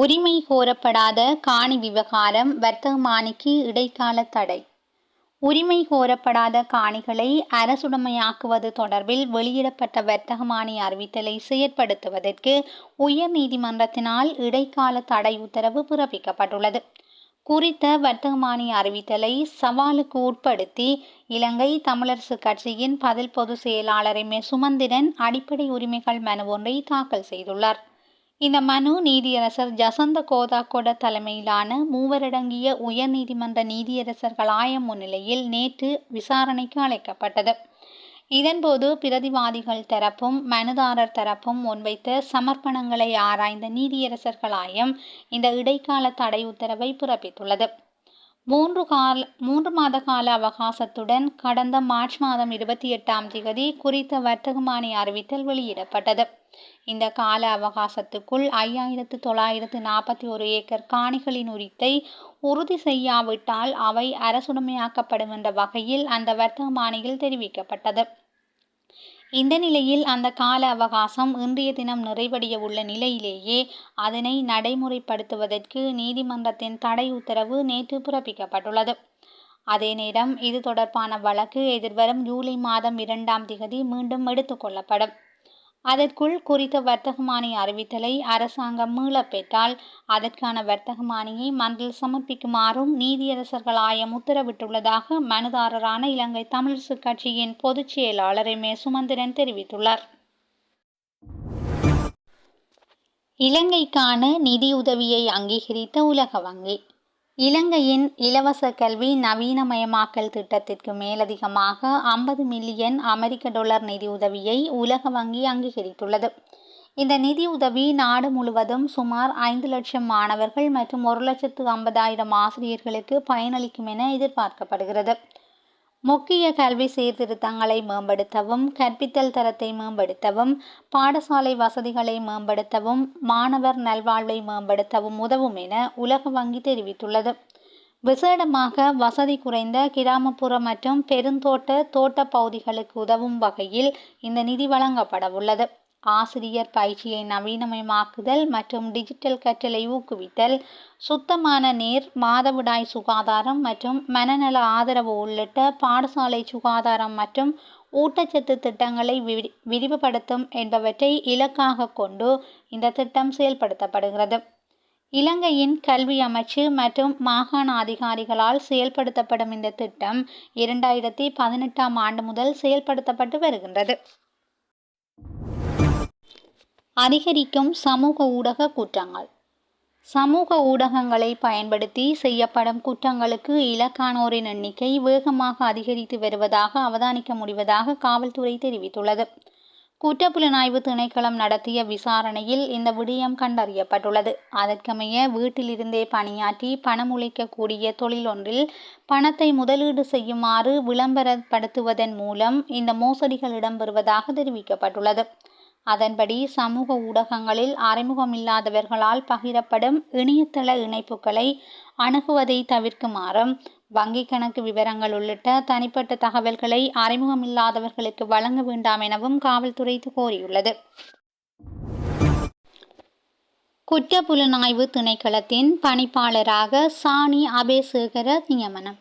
உரிமை கோரப்படாத காணி விவகாரம் வர்த்தமானிக்கு இடைக்கால தடை. உரிமை கோரப்படாத காணிகளை அரசுடைமையாக்குவது தொடர்பில் வெளியிடப்பட்ட வர்த்தமானி அறிவித்தலை செயற்படுத்துவதற்கு உயர் நீதிமன்றத்தினால் இடைக்கால தடை உத்தரவு பிறப்பிக்கப்பட்டுள்ளது. குறித்த வர்த்தமானி அறிவித்தலை சவாலுக்கு உட்படுத்தி இலங்கை தமிழரசு கட்சியின் பதில் பொதுச் செயலாளர் எம். சுமந்திரன் அடிப்படை உரிமைகள் மனு ஒன்றை தாக்கல் செய்துள்ளார். இந்த மனு நீதியரசர் ஜசந்த கோதாகொட தலைமையிலான மூவரடங்கிய உயர்நீதிமன்ற நீதியரசர்கள் ஆயம் முன்னிலையில் நேற்று விசாரணைக்கு அழைக்கப்பட்டது. இதன்போது பிரதிவாதிகள் தரப்பும் மனுதாரர் தரப்பும் முன்வைத்த சமர்ப்பணங்களை ஆராய்ந்த நீதியரசர்கள் ஆயம் இந்த இடைக்கால தடை உத்தரவை பிறப்பித்துள்ளது. 3 மாத கால அவகாசத்துடன் கடந்த மார்ச் மாதம் 28ஆம் தேதி குறித்த வர்த்தமானி அறிவித்தல் வெளியிடப்பட்டது. இந்த கால அவகாசத்துக்குள் 5941 ஏக்கர் காணிகளின் உரித்தை உறுதி செய்யாவிட்டால் அவை அரசுடைமையாக்கப்படும் என்ற வகையில் அந்த வர்த்தமானியில் தெரிவிக்கப்பட்டது. இந்த நிலையில் அந்த கால அவகாசம் இன்றைய தினம் நிறைவடைய உள்ள நிலையிலேயே அதனை நடைமுறைப்படுத்துவதற்கு நீதிமன்றத்தின் தடை உத்தரவு நேற்று பிறப்பிக்கப்பட்டுள்ளது. அதே நேரம் இது தொடர்பான வழக்கு எதிர்வரும் ஜூலை மாதம் 2ஆம் தேதி மீண்டும் எடுத்துக்கொள்ளப்படும். அதற்குள் குறித்த வர்த்தமானி அறிவித்தலை அரசாங்கம் மீளப் பெற்றால் அதற்கான வர்த்தமானியை மன்றில் சமர்ப்பிக்குமாறும் நீதியரசர்கள் ஆயம் உத்தரவிட்டுள்ளதாக மனுதாரரான இலங்கை தமிழரசு கட்சியின் பொதுச் செயலாளர் எம். சுமந்திரன் தெரிவித்துள்ளார். இலங்கைக்கான நிதியுதவியை அங்கீகரித்த உலக வங்கி. இலங்கையின் இலவச கல்வி நவீனமயமாக்கல் திட்டத்திற்கு மேலதிகமாக 50 மில்லியன் அமெரிக்க டாலர் நிதியுதவியை உலக வங்கி அங்கீகரித்துள்ளது. இந்த நிதியுதவி நாடு முழுவதும் சுமார் 5 லட்சம் மாணவர்கள் மற்றும் 1,50,000 ஆசிரியர்களுக்கு பயனளிக்கும் என எதிர்பார்க்கப்படுகிறது. முக்கிய கல்வி சீர்திருத்தங்களை மேம்படுத்தவும், கற்பித்தல் தரத்தை மேம்படுத்தவும், பாடசாலை வசதிகளை மேம்படுத்தவும், மாணவர் நல்வாழ்வை மேம்படுத்தவும் உதவும் என உலக வங்கி தெரிவித்துள்ளது. விசேடமாக வசதி குறைந்த கிராமப்புற மற்றும் பெருந்தோட்ட தோட்ட பகுதிகளுக்கு உதவும் வகையில் இந்த நிதி வழங்கப்படவுள்ளது. ஆசிரியர் பயிற்சியை நவீனமயமாக்குதல் மற்றும் டிஜிட்டல் கற்றலை ஊக்குவித்தல், சுத்தமான நீர், மாதவிடாய் சுகாதாரம் மற்றும் மனநல ஆதரவு உள்ளிட்ட பாடசாலை சுகாதாரம் மற்றும் ஊட்டச்சத்து திட்டங்களை விரிவுபடுத்தும் என்பவற்றை இலக்காக கொண்டு இந்த திட்டம் செயல்படுத்தப்படுகிறது. இலங்கையின் கல்வி அமைச்சு மற்றும் மாகாண அதிகாரிகளால் செயல்படுத்தப்படும் இந்த திட்டம் 2018ஆம் ஆண்டு முதல் செயல்படுத்தப்பட்டு வருகின்றது. அதிகரிக்கும் சமூக ஊடக குற்றங்கள். சமூக ஊடகங்களை பயன்படுத்தி செய்யப்படும் குற்றங்களுக்கு இலக்கானோரின் எண்ணிக்கை வேகமாக அதிகரித்து வருவதாக அவதானிக்க முடிவதாக காவல்துறை தெரிவித்துள்ளது. குற்றப்புலனாய்வு திணைக்களம் நடத்திய விசாரணையில் இந்த விடயம் கண்டறியப்பட்டுள்ளது. அதற்கமைய வீட்டிலிருந்தே பணியாற்றி பணம் உழைக்கக்கூடிய தொழில் ஒன்றில் பணத்தை முதலீடு செய்யுமாறு விளம்பரப்படுத்துவதன் மூலம் இந்த மோசடிகள் இடம்பெறுவதாக தெரிவிக்கப்பட்டுள்ளது. அதன்படி சமூக ஊடகங்களில் அறிமுகமில்லாதவர்களால் பகிரப்படும் இணையதள இணைப்புகளை அணுகுவதை தவிர்க்குமாறும், வங்கிக் கணக்கு விவரங்கள் உள்ளிட்ட தனிப்பட்ட தகவல்களை அறிமுகமில்லாதவர்களுக்கு வழங்க வேண்டாம் எனவும் காவல்துறை கோரியுள்ளது. குற்றப்புலனாய்வு திணைக்களத்தின் பணிப்பாளராக சாணி அபேசேகர நியமனம்.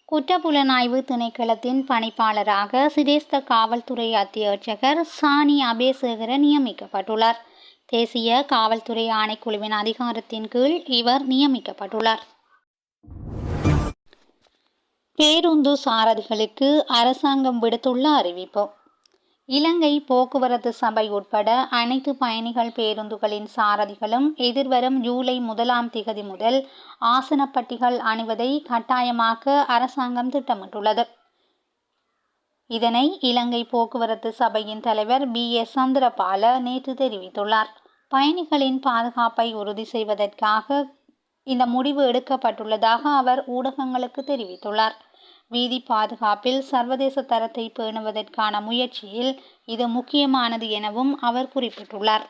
குற்றப்புலனாய்வு திணைக்களத்தின் பணிப்பாளராக சிரேஷ்ட காவல்துறை அத்தியட்சகர் சாணி அபேசேகர நியமிக்கப்பட்டுள்ளார். தேசிய காவல்துறை ஆணைக்குழுவின் அதிகாரத்தின் கீழ் இவர் நியமிக்கப்பட்டுள்ளார். பேருந்து சாரதிகளுக்கு அரசாங்கம் விடுத்துள்ள அறிவிப்பு. இலங்கை போக்குவரத்து சபை உட்பட அனைத்து பயணிகள் பேருந்துகளின் சாரதிகளும் எதிர்வரும் ஜூலை 1ஆம் தேதி முதல் ஆசனப்பட்டிகள் அணிவதை கட்டாயமாக்க அரசாங்கம் திட்டமிட்டுள்ளது. இதனை இலங்கை போக்குவரத்து சபையின் தலைவர் B.S. சந்திரபால நேற்று தெரிவித்துள்ளார். பயணிகளின் பாதுகாப்பை உறுதி செய்வதற்காக இந்த முடிவு எடுக்கப்பட்டுள்ளதாக அவர் ஊடகங்களுக்கு தெரிவித்துள்ளார். வீதி பாதுகாப்பில் சர்வதேச தரத்தை பேணுவதற்கான முயற்சியில் இது முக்கியமானது எனவும் அவர் குறிப்பிட்டுள்ளார்.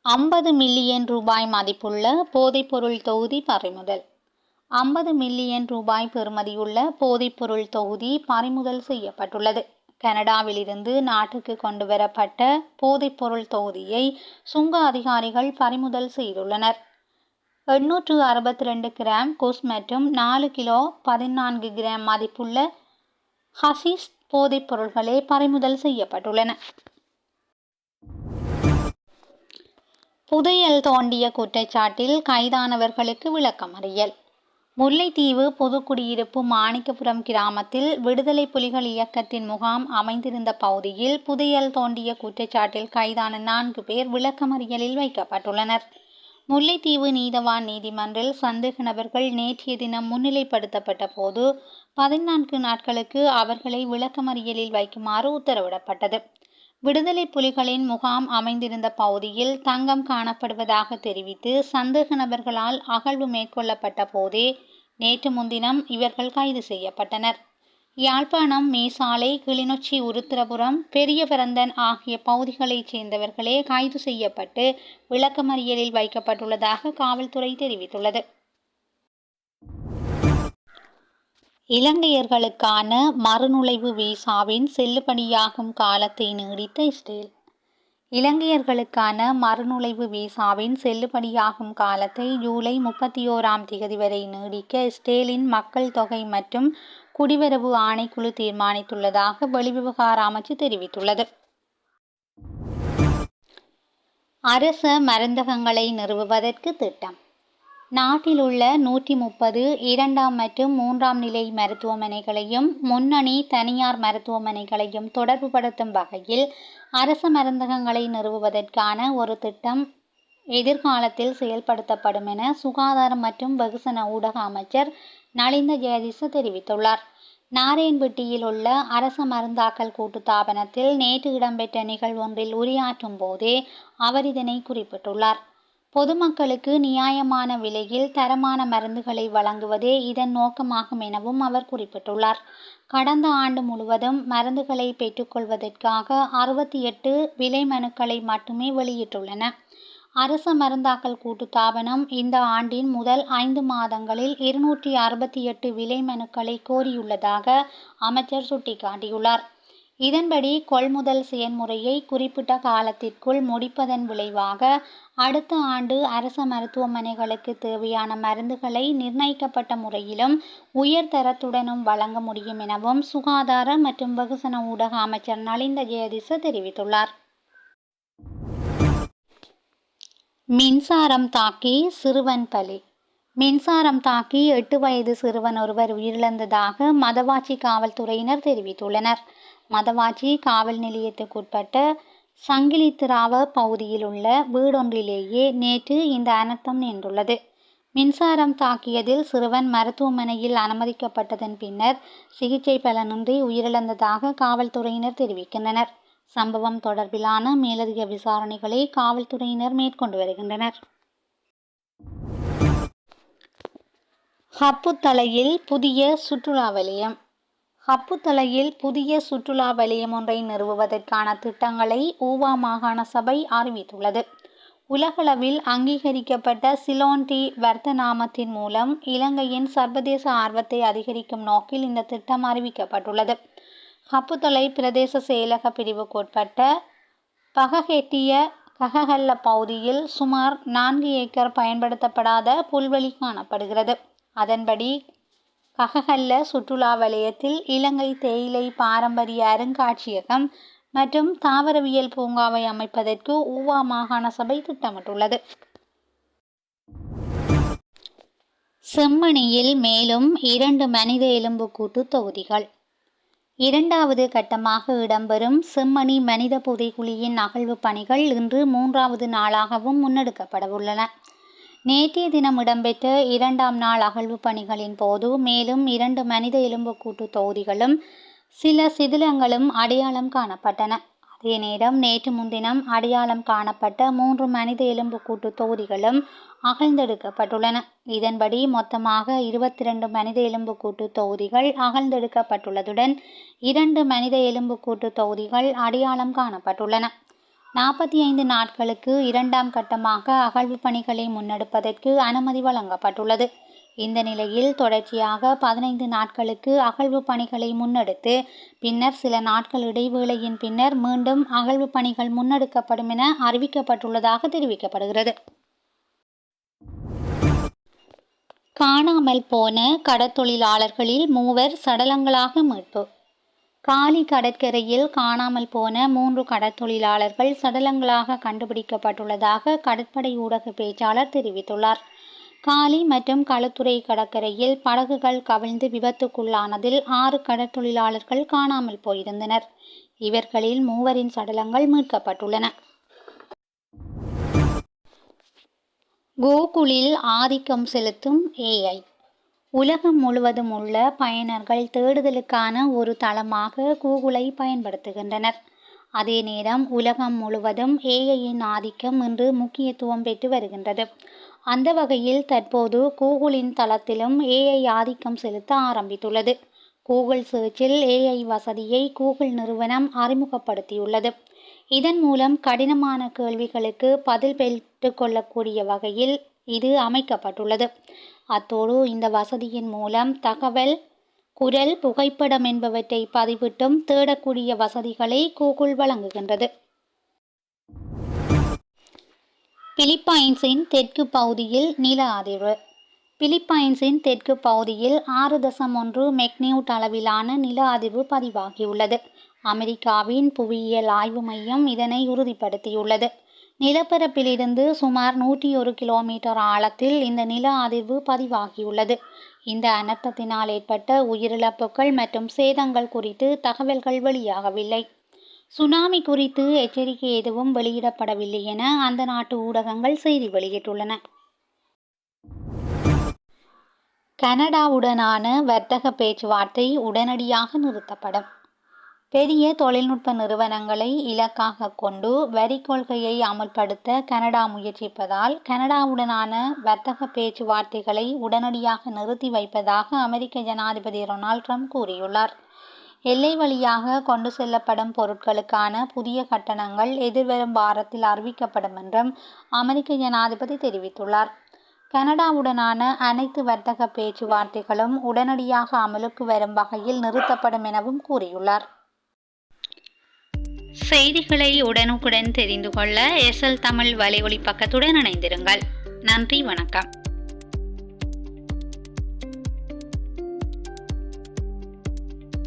50 மில்லியன் ரூபாய் மதிப்புள்ள போதைப்பொருள் தொகுதி பறிமுதல். 50 மில்லியன் ரூபாய் பெறுமதியுள்ள போதைப்பொருள் தொகுதி பறிமுதல் செய்யப்பட்டுள்ளது. கனடாவிலிருந்து நாட்டுக்கு கொண்டு வரப்பட்ட போதைப்பொருள் தொகுதியை சுங்க அதிகாரிகள் பறிமுதல் செய்துள்ளனர். 862 கிராம் குஸ் மற்றும் 4 கிலோ 14 கிராம் மதிப்புள்ள ஹஷிஷ் போதைப் பொருட்களே பறிமுதல் செய்யப்பட்டுள்ளன. புதையல் தோண்டிய குற்றச்சாட்டில் கைதானவர்களுக்கு விளக்கமறியல். முல்லைத்தீவு புதுக்குடியிருப்பு மாணிக்கபுரம் கிராமத்தில் விடுதலை புலிகள் இயக்கத்தின் முகாம் அமைந்திருந்த பகுதியில் புதையல் தோண்டிய குற்றச்சாட்டில் கைதான 4 பேர் விளக்கமறியலில் வைக்கப்பட்டுள்ளனர். முல்லைத்தீவு நீதவான் நீதிமன்றில் சந்தேக நபர்கள் நேற்றைய தினம் முன்னிலைப்படுத்தப்பட்ட போது 14 நாட்களுக்கு அவர்களை விளக்கமறியலில் வைக்குமாறு உத்தரவிடப்பட்டது. விடுதலை புலிகளின் முகாம் அமைந்திருந்த பகுதியில் தங்கம் காணப்படுவதாக தெரிவித்து சந்தேக நபர்களால் அகழ்வு மேற்கொள்ளப்பட்ட போதே நேற்று முன்தினம் இவர்கள் கைது செய்யப்பட்டனர். யாழ்ப்பாணம் மீசாலை, கிளிநொச்சி, உருத்திரபுரம், பெரியபரந்தன் ஆகிய பகுதிகளைச் சேர்ந்தவர்களே கைது செய்யப்பட்டு விளக்கமறியலில் வைக்கப்பட்டுள்ளதாக காவல்துறை தெரிவித்துள்ளது. இலங்கையர்களுக்கான மறுநுழைவு வீசாவின் செல்லுபடியாகும் காலத்தை நீடித்த இஸ்ரேல். இலங்கையர்களுக்கான மறுநுழைவு வீசாவின் செல்லுபடியாகும் காலத்தை ஜூலை 31 வரை நீடிக்க இஸ்ரேலின் மக்கள் தொகை மற்றும் குடிவரவு ஆணைக்குழு தீர்மானித்துள்ளதாக வெளிவிவகார அமைச்சு தெரிவித்துள்ளது. அரச மருந்தகங்களை நிறுவுவதற்கு திட்டம். நாட்டில் உள்ள 130 2ஆம் மற்றும் 3ஆம் நிலை மருத்துவமனைகளையும் முன்னணி தனியார் மருத்துவமனைகளையும் தொடர்புபடுத்தும் வகையில் அரச மருந்தகங்களை நிறுவுவதற்கான ஒரு திட்டம் எதிர்காலத்தில் செயல்படுத்தப்படும் என சுகாதாரம் மற்றும் வெகுசன ஊடக அமைச்சர் நலிந்த ஜெயதிச தெரிவித்துள்ளார். நாராயண்பட்டியில் உள்ள அரச மருந்தாக்கல் கூட்டுத்தாபனத்தில் நேற்று இடம்பெற்ற நிகழ்வொன்றில் உரையாற்றும் போதே அவர் இதனை குறிப்பிட்டுள்ளார். பொதுமக்களுக்கு நியாயமான விலையில் தரமான மருந்துகளை வழங்குவதே இதன் நோக்கமாகும் எனவும் அவர் குறிப்பிட்டுள்ளார். கடந்த ஆண்டு முழுவதும் மருந்துகளை பெற்றுக்கொள்வதற்காக 68 விலை மனுக்களை மட்டுமே வெளியிட்டுள்ளன. அரச மருந்தாக்கல் கூட்டுத்தாபனம் இந்த ஆண்டின் முதல் 5 மாதங்களில் 268 விலை மனுக்களை கோரியுள்ளதாக அமைச்சர் சுட்டிக்காட்டியுள்ளார். இதன்படி கொள்முதல் செயன்முறையை குறிப்பிட்ட காலத்திற்குள் முடிப்பதன் விளைவாக அடுத்த ஆண்டு அரச மருத்துவமனைகளுக்கு தேவையான மருந்துகளை நிர்ணயிக்கப்பட்ட முறையிலும் உயர்தரத்துடனும் வழங்க முடியும் எனவும் சுகாதார மற்றும் வெகுசன ஊடக அமைச்சர் நலிந்த ஜெயதிச தெரிவித்துள்ளார். மின்சாரம் தாக்கி சிறுவன் பலி. மின்சாரம் தாக்கி 8 வயது சிறுவன் ஒருவர் உயிரிழந்ததாக மதவாச்சி காவல்துறையினர் தெரிவித்துள்ளனர். மதவாச்சி காவல் நிலையத்துக்குட்பட்ட சங்கிலித்திராவ பகுதியில் உள்ள வீடொன்றிலேயே நேற்று இந்த அனர்த்தம் நேர்ந்துள்ளது. மின்சாரம் தாக்கியதில் சிறுவன் மருத்துவமனையில் அனுமதிக்கப்பட்டதன் பின்னர் சிகிச்சை பலனின்றி உயிரிழந்ததாக காவல்துறையினர் தெரிவிக்கின்றனர். சம்பவம் தொடர்பிலான மேலதிக விசாரணைகளை காவல்துறையினர் மேற்கொண்டு வருகின்றனர். ஹப்புத்தலையில் புதிய சுற்றுலா வலயம். ஹப்புத்தலையில் புதிய சுற்றுலா வலயம் ஒன்றை நிறுவுவதற்கான திட்டங்களை ஊவா மாகாண சபை அறிவித்துள்ளது. உலகளவில் அங்கீகரிக்கப்பட்ட சிலோன் டி வர்த்தநாமத்தின் மூலம் இலங்கையின் சர்வதேச ஆர்வத்தை அதிகரிக்கும் நோக்கில் இந்த திட்டம் அறிவிக்கப்பட்டுள்ளது. ஹப்புத்தலை பிரதேச செயலக பிரிவுக்குட்பட்ட பகஹெட்டிய ககஹல்ல பகுதியில் சுமார் 4 ஏக்கர் பயன்படுத்தப்படாத புல்வெளி காணப்படுகிறது. அதன்படி ககஹல்ல சுற்றுலா வலயத்தில் இலங்கை தேயிலை பாரம்பரிய அருங்காட்சியகம் மற்றும் தாவரவியல் பூங்காவை அமைப்பதற்கு ஊவா மாகாண சபை திட்டமிட்டுள்ளது. செம்மணியில் மேலும் 2 மனித எலும்புக்கூட்டு தொகுதிகள். 2வது கட்டமாக இடம்பெறும் செம்மணி மனித புதைகுழியின் அகழ்வு பணிகள் இன்று 3வது நாளாகவும் முன்னெடுக்கப்படவுள்ளன. நேற்றைய தினம் இடம்பெற்ற 2ஆம் நாள் அகழ்வு பணிகளின் போது மேலும் 2 மனித எலும்புக்கூட்டு தொகுதிகளும் சில சிதிலங்களும் அடையாளம் காணப்பட்டன. அதே நேரம் நேற்று முன்தினம் அடையாளம் காணப்பட்ட 3 மனித எலும்புக்கூட்டு தொகுதிகளும் அகழ்ந்தெடுக்கப்பட்டுள்ளன. இதன்படி மொத்தமாக 22 மனித எலும்புக்கூட்டு தொகுதிகள் அகழ்ந்தெடுக்கப்பட்டுள்ளதுடன் 2 மனித எலும்புக்கூட்டு தொகுதிகள் அடையாளம் காணப்பட்டுள்ளன. 45 நாட்களுக்கு 2ஆம் கட்டமாக அகழ்வு பணிகளை முன்னெடுப்பதற்கு அனுமதி வழங்கப்பட்டுள்ளது. இந்த நிலையில் தொடர்ச்சியாக 15 நாட்களுக்கு அகழ்வு பணிகளை முன்னெடுத்து பின்னர் சில நாட்கள் இடைவேளையின் பின்னர் மீண்டும் அகழ்வு பணிகள் முன்னெடுக்கப்படும் என அறிவிக்கப்பட்டுள்ளதாக தெரிவிக்கப்படுகிறது. காணாமல் போன கடற்தொழிலாளர்களில் 3 சடலங்களாக மீட்பு. காலி கடற்கரையில் காணாமல் போன 3 கடற்தொழிலாளர்கள் சடலங்களாக கண்டுபிடிக்கப்பட்டுள்ளதாக கடற்படை ஊடக பேச்சாளர் தெரிவித்துள்ளார். காலி மற்றும் களுத்துறை கடற்கரையில் படகுகள் கவிழ்ந்து விபத்துக்குள்ளானதில் 6 கடற்தொழிலாளர்கள் காணாமல் போயிருந்தனர். இவர்களில் 3 சடலங்கள் மீட்கப்பட்டுள்ளன. கூகுளில் ஆதிக்கம் செலுத்தும் ஏஐ. உலகம் முழுவதும் உள்ள பயனர்கள் தேடுதலுக்கான ஒரு தளமாக கூகுளை பயன்படுத்துகின்றனர். அதே நேரம் உலகம் முழுவதும் ஏஐயின் ஆதிக்கம் இன்று முக்கியத்துவம் பெற்று வருகின்றது. அந்த வகையில் தற்போது கூகுளின் தளத்திலும் ஏஐ ஆதிக்கம் செலுத்த ஆரம்பித்துள்ளது. கூகுள் சர்ச்சில் ஏஐ வசதியை கூகுள் நிறுவனம் அறிமுகப்படுத்தியுள்ளது. இதன் மூலம் கடினமான கேள்விகளுக்கு பதில் பெற்றுக்கொள்ளக்கூடிய வகையில் இது அமைக்கப்பட்டுள்ளது. அத்தோடு இந்த வசதியின் மூலம் தகவல், குரல், புகைப்படம் என்பவற்றை பதிவிட்டும் தேடக்கூடிய வசதிகளை கூகுள் வழங்குகின்றது. பிலிப்பைன்ஸின் தெற்கு பகுதியில் நில அதிர்வு. பிலிப்பைன்ஸின் தெற்கு பகுதியில் 6.1 மெக்னியூட் அளவிலான நில அதிர்வு பதிவாகியுள்ளது. அமெரிக்காவின் புவியியல் ஆய்வு மையம் இதனை உறுதிப்படுத்தியுள்ளது. நிலப்பரப்பிலிருந்து சுமார் 101 கிலோமீட்டர் ஆழத்தில் இந்த நில அதிர்வு பதிவாகியுள்ளது. இந்த அனர்த்தத்தினால் ஏற்பட்ட உயிரிழப்புகள் மற்றும் சேதங்கள் குறித்து தகவல்கள் வெளியாகவில்லை. சுனாமி குறித்து எச்சரிக்கை எதுவும் வெளியிடப்படவில்லை என அந்த நாட்டு ஊடகங்கள் செய்தி வெளியிட்டுள்ளன. கனடாவுடனான வர்த்தக பேச்சுவார்த்தை உடனடியாக நிறுத்தப்படும். பெரிய தொழில்நுட்ப நிறுவனங்களை இலக்காக கொண்டு வரி கொள்கையை அமுல்படுத்த கனடா முயற்சிப்பதால் கனடாவுடனான வர்த்தக பேச்சுவார்த்தைகளை உடனடியாக நிறுத்தி வைப்பதாக அமெரிக்க ஜனாதிபதி டொனால்ட் ட்ரம்ப் கூறியுள்ளார். எல்லை வழியாக கொண்டு செல்லப்படும் பொருட்களுக்கான புதிய கட்டணங்கள் எதிர்வரும் வாரத்தில் அறிவிக்கப்படும் என்றும் அமெரிக்க ஜனாதிபதி தெரிவித்துள்ளார். கனடாவுடனான அனைத்து வர்த்தக பேச்சுவார்த்தைகளும் உடனடியாக அமலுக்கு வரும் வகையில் நிறுத்தப்படும் எனவும் கூறியுள்ளார். செய்திகளை உடனுக்குடன் தெரிந்து கொள்ள SL தமிழ் வலையொலி பக்கத்துடன் இணைந்திருங்கள். நன்றி, வணக்கம்.